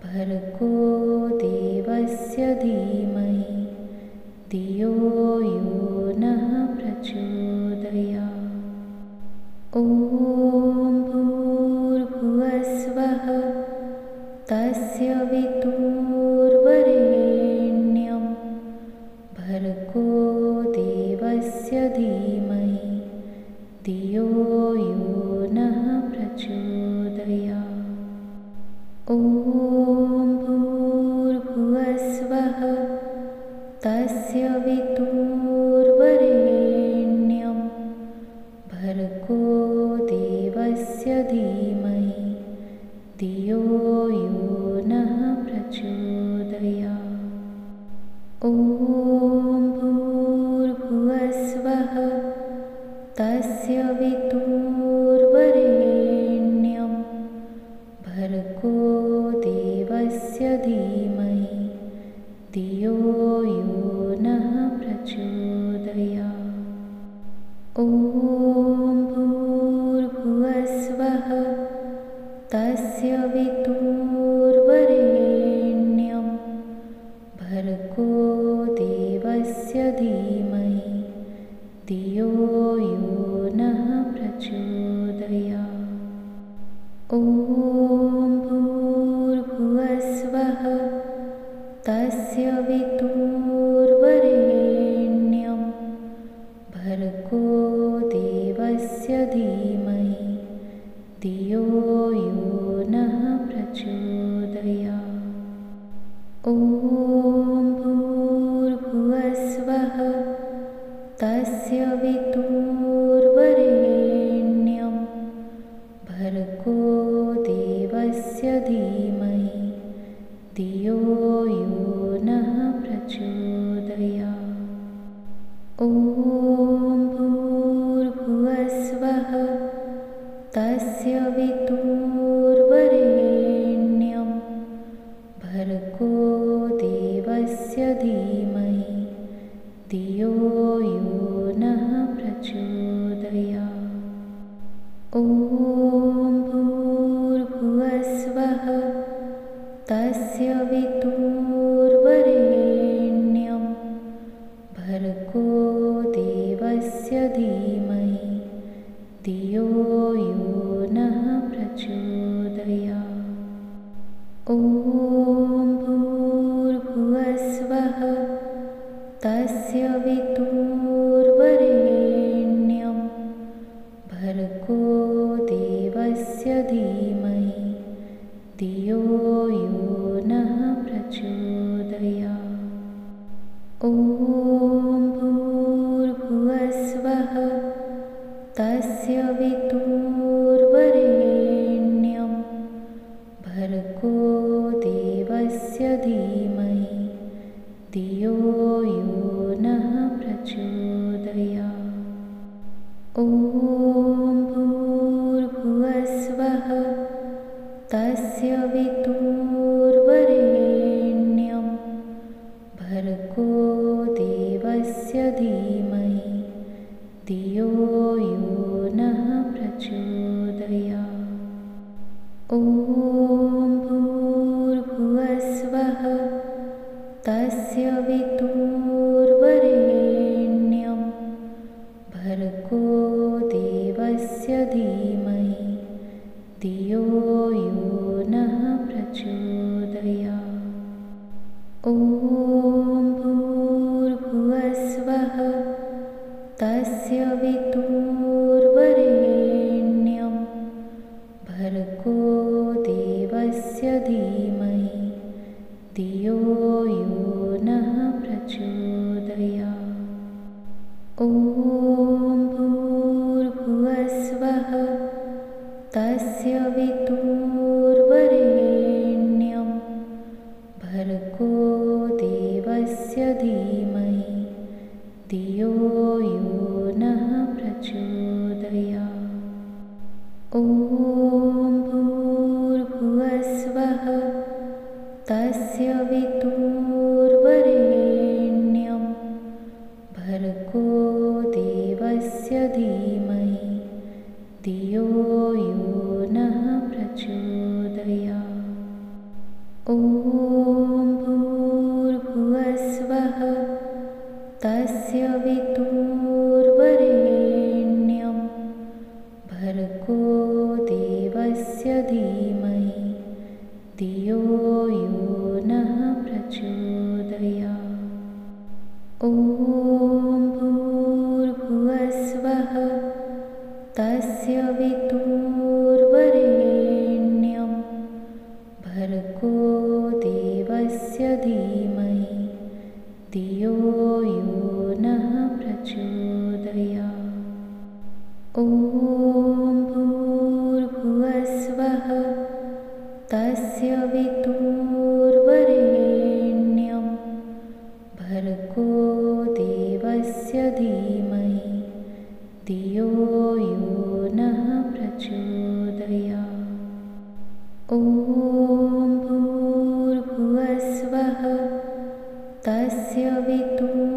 भर्गो देवस्य धीमहि धियो यो नः प्रचोदयात्। ॐ भूर्भुवस्वः तस्य वितुर्वरेण्यं भर्गो देवस्य धीमहि धियो यो नः प्रचोदयात्। ॐ भूर्भुवस्वः तस्य वितुर्वरेण्यं भर्गो देवस्य धीमहि धियो यो नः प्रचोदयात्। ॐ भूर्भुवस्वः तस्य वितुर्वरेण्यं भर्गो देवस्य धीमहि धियो यो नः प्रचोदयात्। ॐ भूर्भुवस्वः तस्य वितुर्वरेण्यं भर्गो देवस्य धीमहि धियो यो नः प्रचोदयात्। ॐ भूर्भुवस्वः तस्य वितुर्वरेण्यं भर्गो देवस्य धीमहि धियो यो नः प्रचोदयात्। ॐ भूर्भुवस्वः तस्य वितुर्वरेण्यं भर्गो देवस्य धीमहि धियो यो नः प्रचोदयात्। ॐ भूर्भुवस्वः तस्य वितुर्वरेण्यं भर्गो देवस्य धीमहि धियो यो नः प्रचोदयात्। ॐ भूर्भुवस्वः तस्य वितुर्वरेण्यं भर्गो देवस्य धीमहि धियो यो तस्य वितुर्वरेण्यं भर्गो देवस्य धीमहि धियो यो नः प्रचोदयात्। ॐ भूर्भुवस्वः तस्य वितुर्वरेण्यं भर्गो देवस्य धीमहि धियो यो नः प्रचोदयात्। ॐ भूर्भुवस्वः तस्य वितुर्वरेण्यं भर्गो देवस्य धीमहि धियो यो नः प्रचोदयात्। ॐ भूर्भुवस्वः तस्य वितुर्वरेण्यं भर्गो देवस्य धीमहि धियो यो नः प्रचोदयात्। ॐ भूर्भुवस्वः तस्य वितुर्वरेण्यं भर्गो देवस्य धीमहि धियो यो नः प्रचोदयात्। ॐ भूर्भुवस्वः तस्य वितुर्वरेण्यं भर्गो देवस्य धीमहि धियो यो नः प्रचोदयात्। ॐ भूर्भुवस्वः तस्य वितुर्वरेण्यं भर्गो देवस्य धीमहि धियो यो नः प्रचोदयात्। ॐ भूर्भुवस्वः तस्य वितुर्वरेण्यं भर्गो देवस्य धीमहि धियो यो नः प्रचोदयात्। ॐ भूर्भुवस्वः तस्य वितुर्वरेण्यं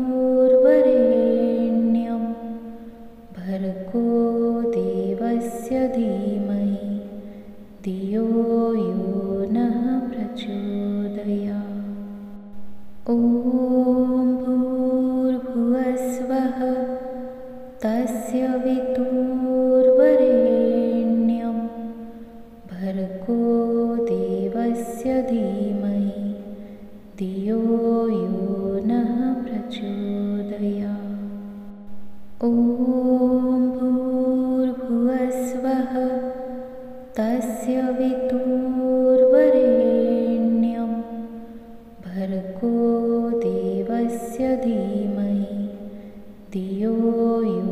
भर्गो देवस्य धीमहि धियो यो नः प्रचोदयात्। ॐ भूर्भुवस्वः तस्य वितुर्वरेण्यं भर्गो देवस्य धीमहि धियो यो नः प्रचोदयात्। ॐ भूर्भुवस्वः तस्य वितुर्वरेण्यं भर्गो देवस्य धीमहि धियो यो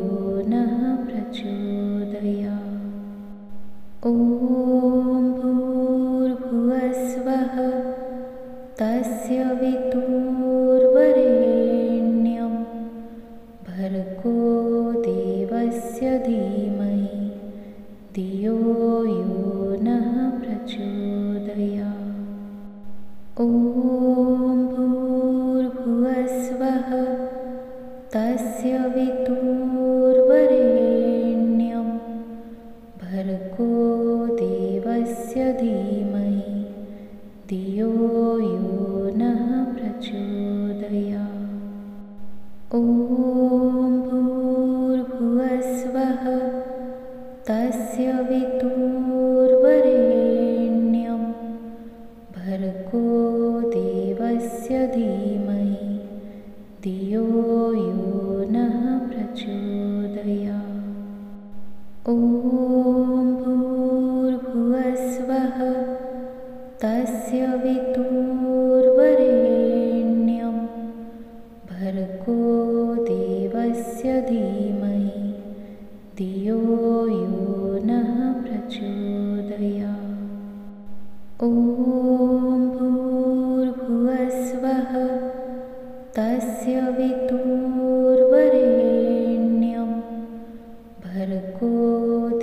नः प्रचोदयात्। ॐ भूर्भुवस्वः तस्य वितुर्वरेण्यं भर्गो देवस्य धीमहि धियो यो नः प्रचोदयात्। ॐ भूर्भुवस्वः तस्य वितुर्वरेण्यं भर्गो देवस्य धीमहि धियो यो नः प्रचोदयात्। ॐ भूर्भुवस्वः तस्य वितुर्वरेण्यं भर्गो देवस्य धीमहि धियो यो नः प्रचोदयात्। ॐ भूर्भुवस्वः तस्य वितुर्वरेण्यं भर्गो देवस्य धीमहि धियो यो नः प्रचोदयात्। ॐ भूर्भुवस्वः तस्य वितुर्वरेण्यं भर्गो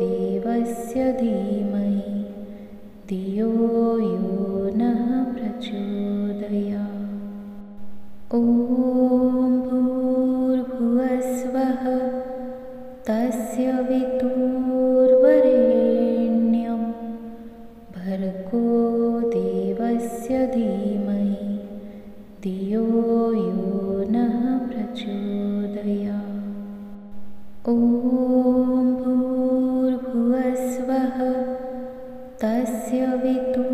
देवस्य धीमहि धियो तस्य वितुर्वरेण्यं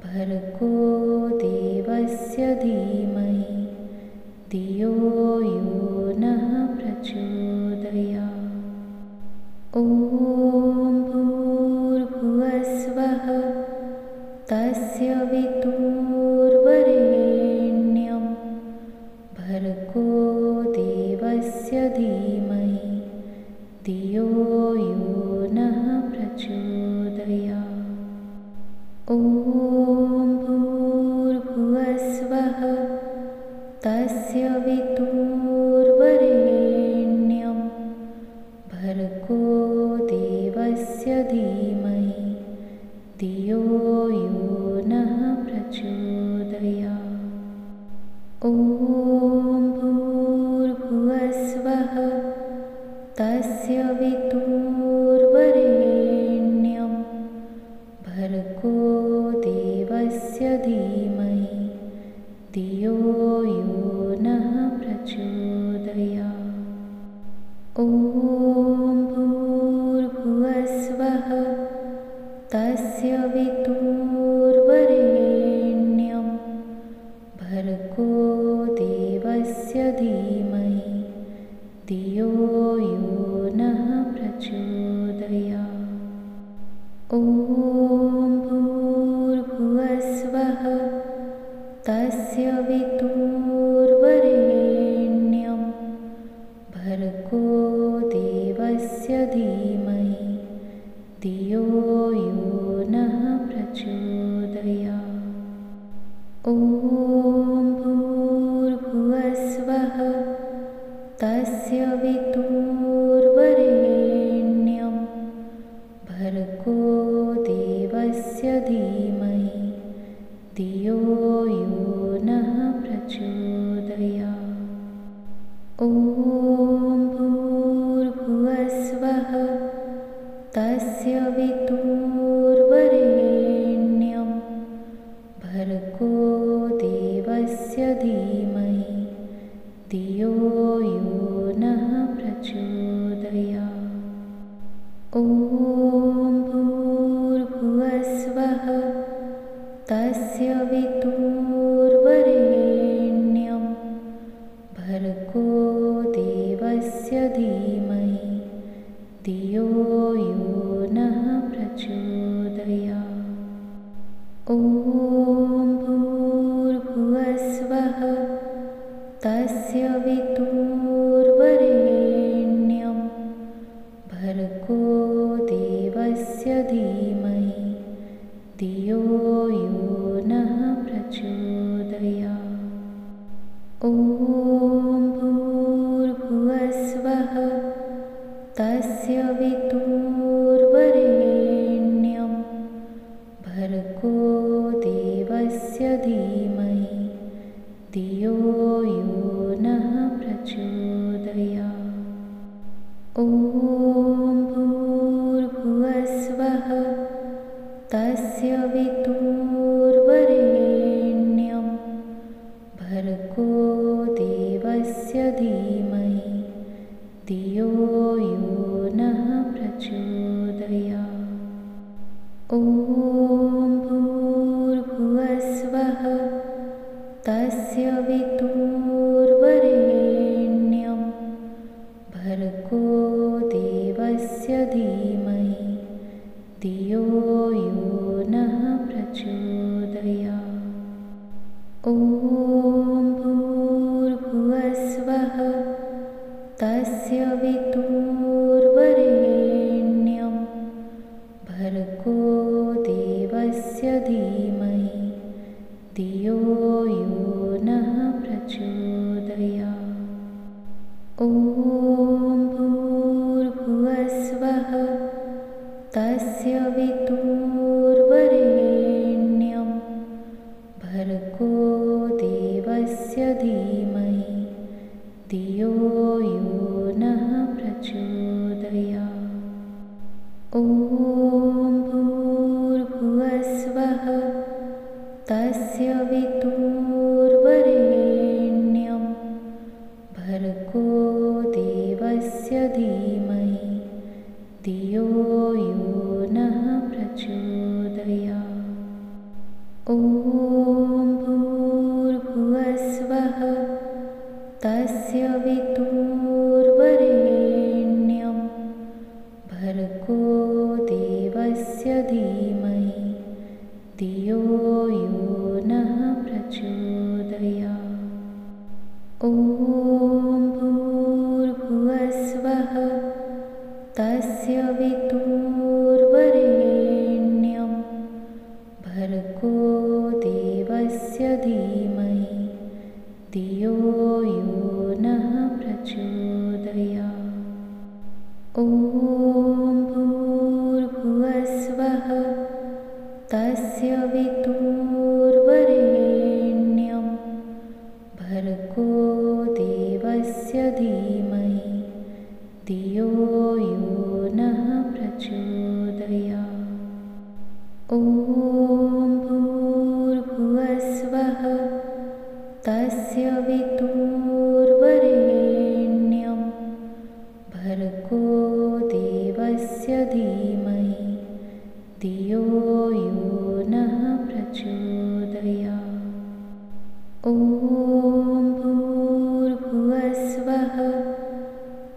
भर्गो देवस्य धीमहि धियो यो नः प्रचोदयात्। ॐ भूर्भुवस्वः तस्य वितुर्वरेण्यं भर्गो देवस्य धीमहि धियो यो नः प्रचोदयात्। ॐ भूर्भुवस्वः तस्य वितुर्वरेण्यं भर्गो देवस्य धीमहि धियो यो नः प्रचोदयात्। ॐ भूर्भुवस्वः तस्य वितुर्वरेण्यं भर्गो देवस्य धीमहि धियो यो नः प्रचोदयात्। ॐ भूर्भुवस्वः तस्य वितुर्वरेण्यं भर्गो देवस्य धीमहि धियो यो नः प्रचोदयात्। ॐ भूर्भुवस्वः तस्य वितुर्वरेण्यं भर्गो देवस्य धीमहि धियो यो नः प्रचोदयात्। ॐ भूर्भुवस्वः तस्य वितुर्वरेण्यं भर्गो देवस्य धीमहि धियो यो नः प्रचोदयात्। ॐ भूर्भुवस्वः तस्य वितुर्वरेण्यं भर्गो देवस्य धीमहि धियो यो नः प्रचोदयात्। ॐ भूर्भुवस्वः तस्य वितुर्वरेण्यं भर्गो देवस्य धीमहि धियो यो नः प्रचोदयात्। ॐ भूर्भुवस्वः तस्य वितुर्वरेण्यं भर्गो देवस्य धीमहि धियो यो नः प्रचोदयात्। ॐ भूर्भुवस्वः तस्य वितुर्वरेण्यं भर्गो देवस्य धीमहि धियो यो नः प्रचोदयात्। ॐ भूर्भुवस्वः तस्य वितुर्वरेण्यं भर्गो देवस्य धीमहि धियो यो नः प्रचोदयात्। ॐ भूर्भुवस्वः तस्य वितुर्वरेण्यं भर्गो देवस्य धीमहि धियो यो नः प्रचोदयात्। ॐ भूर्भुवस्वः तस्य वितुर्वरेण्यं भर्गो देवस्य धीमहि धियो यो नः प्रचोदयात्। ॐ भूर्भुवस्वः तस्य वितुर्वरेण्यं भर्गो देवस्य धीमहि धियो यो नः प्रचोदयात्। ॐ भूर्भुवस्वः तस्य वितुर्वरेण्यं भर्गो देवस्य धीमहि धियो भर्गो देवस्य धीमहि धियो यो नः प्रचोदयात्। ॐ भूर्भुवस्वः तस्य वितुर्वरेण्यं भर्गो देवस्य धीमहि धियो यो नः प्रचोदयात्। ॐ भूर्भुवस्वः तस्य वितुर्वरेण्यं भर्गो देवस्य धीमहि धियो यो नः प्रचोदयात्। ॐ भूर्भुवस्वः तस्य वितुर्वरेण्यं भर्गो देवस्य धीमहि धियो यो नः प्रचोदयात्। ॐ भूर्भुवस्वः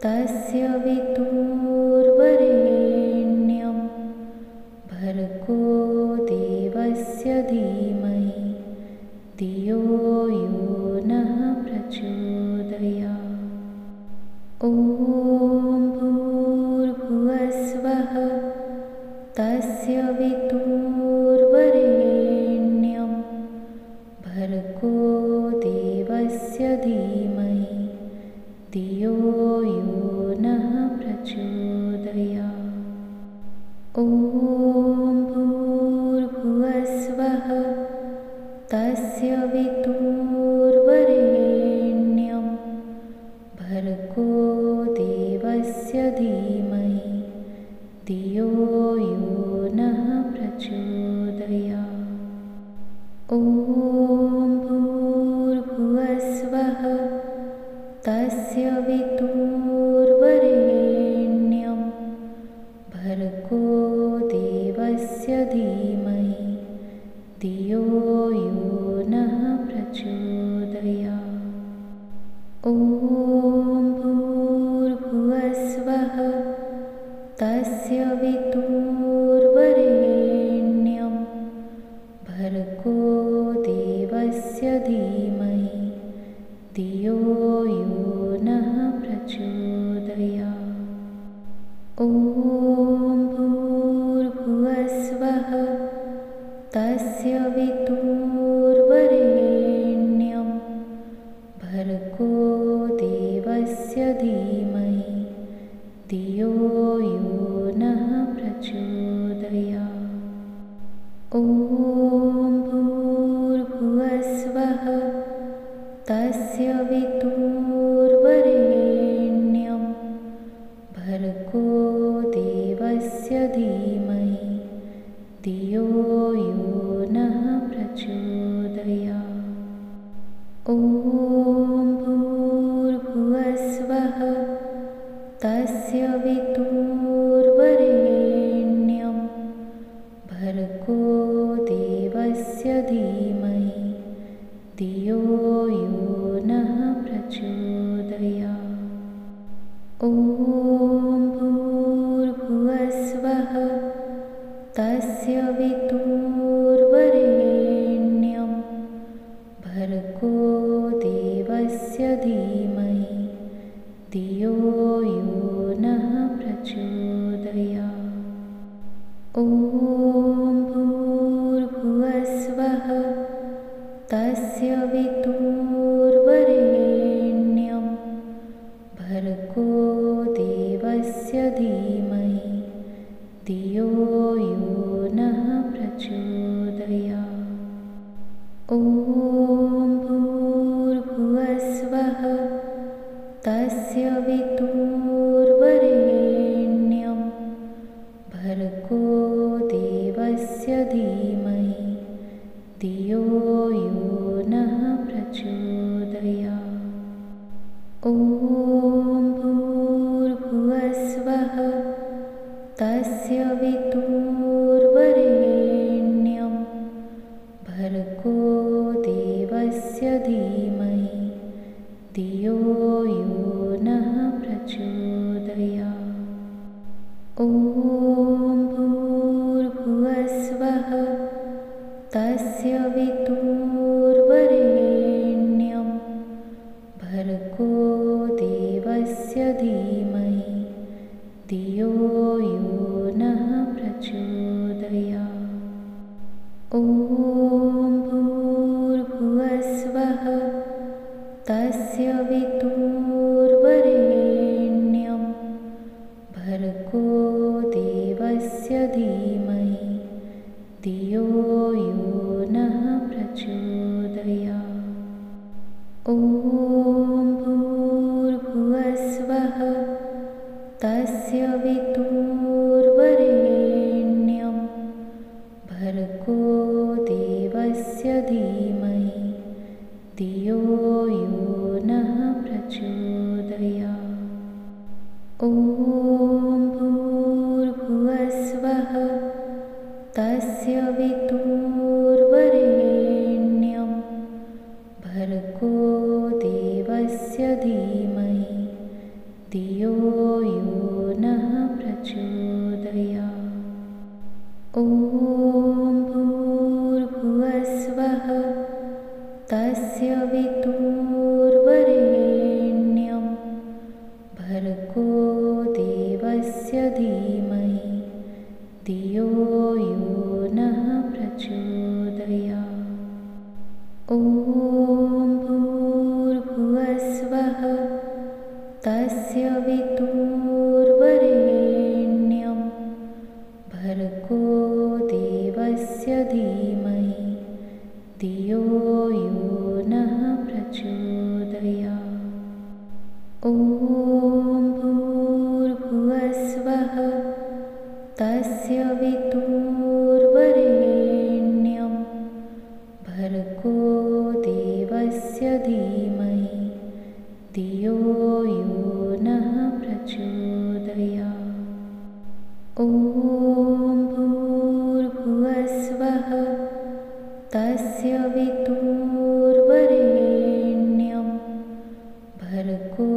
तस्य वितुर्वरेण्यं भर्गो देवस्य धीमहि धियो यो नः प्रचोदयात्। ॐ भूर्भुवस्वः तस्य वितुर्वरेण्यं भर्गो देवस्य धीमहि धियो यो नः प्रचोदयात्। ॐ भूर्भुवस्वः तस्य वितुर्वरेण्यं भर्गो देवस्य धीमहि धियो यो नः प्रचोदयात्। ॐ भूर्भुवस्वः तस्य वितुर्वरेण्यं भर्गो देवस्य धीमहि धियो यो नः प्रचोदयात्। ॐ भूर्भुवस्वः तस्य वितुर्वरेण्यं भर्गो देवस्य धीमहि धियो यो नः प्रचोदयात्। ॐ भूर्भुवस्वः तस्य वितुर्वरेण्यं भर्गो देवस्य धीमहि धियो यो नः प्रचोदयात्। ॐ भूर्भुवस्वः तस्य वितुर्वरेण्यं भर्गो देवस्य धीमहि धियो यो नः प्रचोदयात्। ॐ भूर्भुवस्वः तस्य वितुर्वरेण्यं भर्गो देवस्य धीमहि धियो यो नः प्रचोदयात्। ॐ भूर्भुवस्वः तस्य वितुर्वरेण्यं भर्गो देवस्य धीमहि धियो यो नः प्रचोदयात्। ॐ भूर्भुवस्वः तस्य वितुर्वरेण्यं भर्गो देवस्य धीमहि धियो यो नः प्रचोदयात्। ॐ भूर्भुवस्वः तस्य वितुर्वरेण्यं भर्गो देवस्य धीमहि धियो यो नः प्रचोदयात्। ॐ भूर्भुवस्वः तस्य वितुर्वरेण्यं भर्गो देवस्य धीमहि धियो यो नः प्रचोदयात्। ॐ भूर्भुवस्वः तस्य वितुर्वरेण्यं भर्गो देवस्य धीमहि धियो यो नः प्रचोदयात्। ॐ भूर्भुवस्वः तस्य वितुर्वरेण्यं भर्गो देवस्य धीमहि धियो यो नः प्रचोदयात्। ॐ भूर्भुवस्वः तस्य वितुर्वरेण्यं भर्गो देवस्य धीमहि धियो यो नः प्रचोदयात्। ॐ भूर्भुवस्वः तस्य वितुर्वरेण्यं भर्गो देवस्य धीमहि धियो यो नः प्रचोदयात्। ॐ भूर्भुवस्वः तस्य वितुर्वरेण्यं भर्गो देवस्य धीमहि धियो यो नः प्रचोदयात्। ॐ भूर्भुवस्वः तस्य वितुर्वरेण्यं भर्गो देवस्य धीमहि धियो यो नः प्रचोदयात्। ॐ भूर्भुवस्वः तस्य वितुर्वरेण्यं भर्गो देवस्य धीमहि धियो यो नः प्रचोदयात्। ॐ भूर्भुवस्वः तस्य वितुर्वरेण्यं भर्गो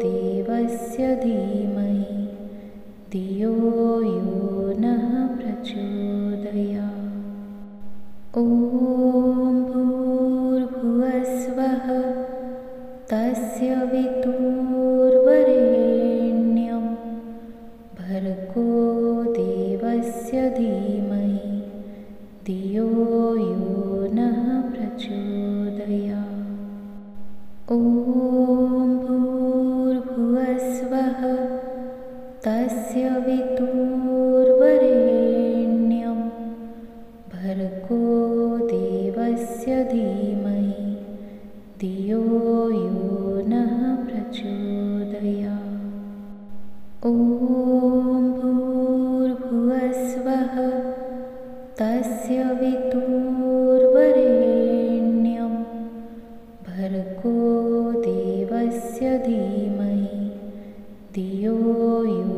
देवस्य धीमहि धियो यो नः प्रचोदयात्। ॐ भूर्भुवस्वः तस्य वितुर्वरेण्यं भर्गो देवस्य धीमहि धियो यो नः प्रचोदयात्। ॐ भूर्भुवस्वः तस्य वितुर्वरेण्यं भर्गो देवस्य धीमहि धियो यो नः प्रचोदयात्। ॐ भूर्भुवस्वः तस्य वितुर्वरेण्यं भर्गो देवस्य धीमहि धियो यो